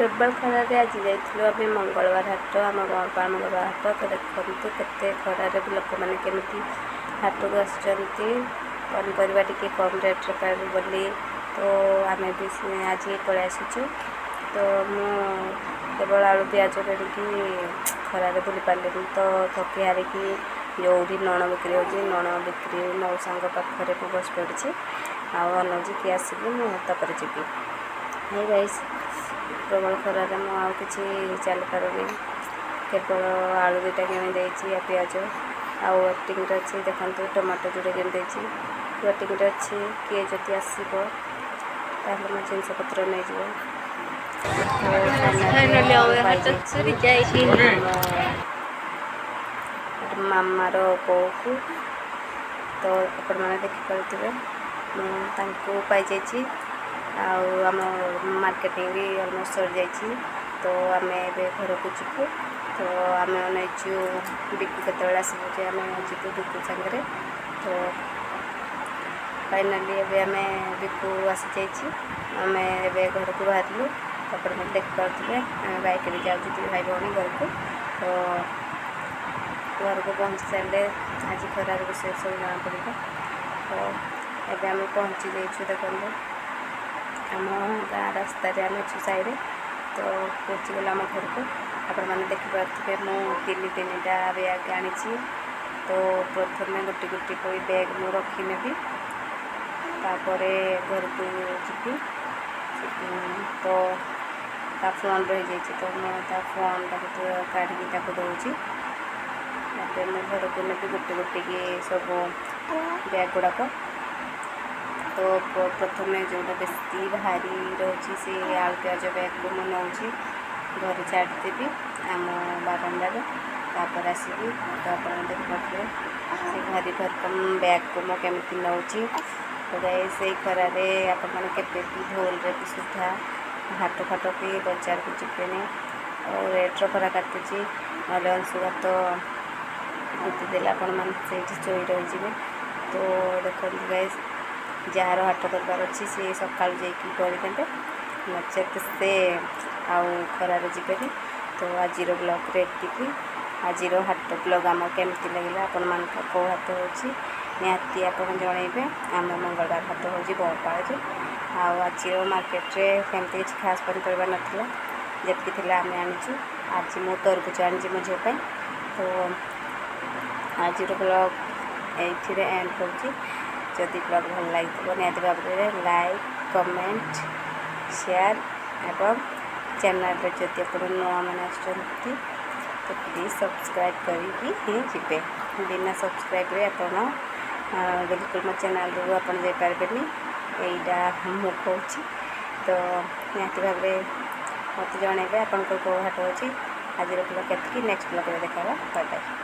प्रबल खरारे आज जाइलु आम मंगलवार हाट आम गणपा मंगलवार हाट तो देखते केते खरारे लोक मैंने केमी हाट को आसपरिया टी कम रेट्रे पाइबू बोली तो आम भी आज पलि आसीचु तो मु केवल आलू पिज कि खरारे बुली पारे तो थकी हारिकी जो नण बिक्री हो नण बिक्री मो सांग पाखे बस पड़ी आनौजी कि आसबि मुझे जी है गाइस प्रबल खरारे मुझे चल पारुनी केवल आलू दुटा कि पिज आटिंग अच्छी देखते टमाटो जोड़े कि वेटिंग अच्छी किए जदि आसो मो जिनस पत्र नहीं मामार पो को तो आपण मैंने देखिपे मुझे पाई जाइए आम मार्केटिंग भी अलमोस्ट सर जाइए तो आम घर को जीवु तो आम नहींचु बिकु केत आसबू आम जीवु बिकु सागर तो फाइनाली आम बिकु आसी जाइए आम घर को बाहर तापर मैं देखिपे आम बैक भी जाऊँ भाई भौणी घर को तो घर को पहुँची सारे आज खरार विषय सब जना पड़ा तो ये आम पहुँची जाइए देखो आम गाँ रास्त आम अच्छु साइड तो पहुँची गला आम घर को आपण मैंने देखिपे मुझे तीन बैग आनी तो प्रथम गोटी गोटी कोई बैग मु रखी नेबी तापर घर को जी तो ता फोन रही जाइए तो मुझे फोन काढ़ी दूसरी मैं घर को नेबी गोटे गोटे की सब बैग गुड़ाक तो प्रथम जोटा बेसी भारी रही से आलू प्याज बैग को मुझे नौची घर छाड़देवी आम बारंडार तापर आसबि तो आप देखिए से भारी भरकम बैग को मुझे केमी नौची तो गाई से खरारे आपने ढोल भी सुधा हाट फाट भी बजार को जीवेनि और रेट्र खरा काटुची ना अंशुघात बुद्धिदेले आपण मैंने चोई रही तो देखते गाई जार हाट करबार अच्छी सी सका जादेवे नचेत से आउ खरार जीवेनि तो आज ब्लॉग एति आज हाट ब्लॉग आम केमती लगे आपण मान कौ हाट हो निहाती आप जनइबे आम मंगलवार हाट हो बड़पाड़े आज मार्केट्रे केमती किसी खास पनीपरिया नाला जी आम आनीचु आज मो तरबुज आनी मो झील तो आज ब्लॉग ये एंड करुँची जदि ब्लॉग भल लगे निहत भाव में लाइक कमेंट शेयर एवं चैनल जदि आप नुआ मैंने आसुँच तो प्लीज़ सब्सक्राइब करी जी बिना सब्सक्राइब आप बिल्कुल मो चैनल रू आप जापारे यहीटा मुझे तो निहत भाव मत जनइबे आप कौ हाट हो आज ब्लॉग के नेक्स्ट ब्लॉग देखा बाय बाय।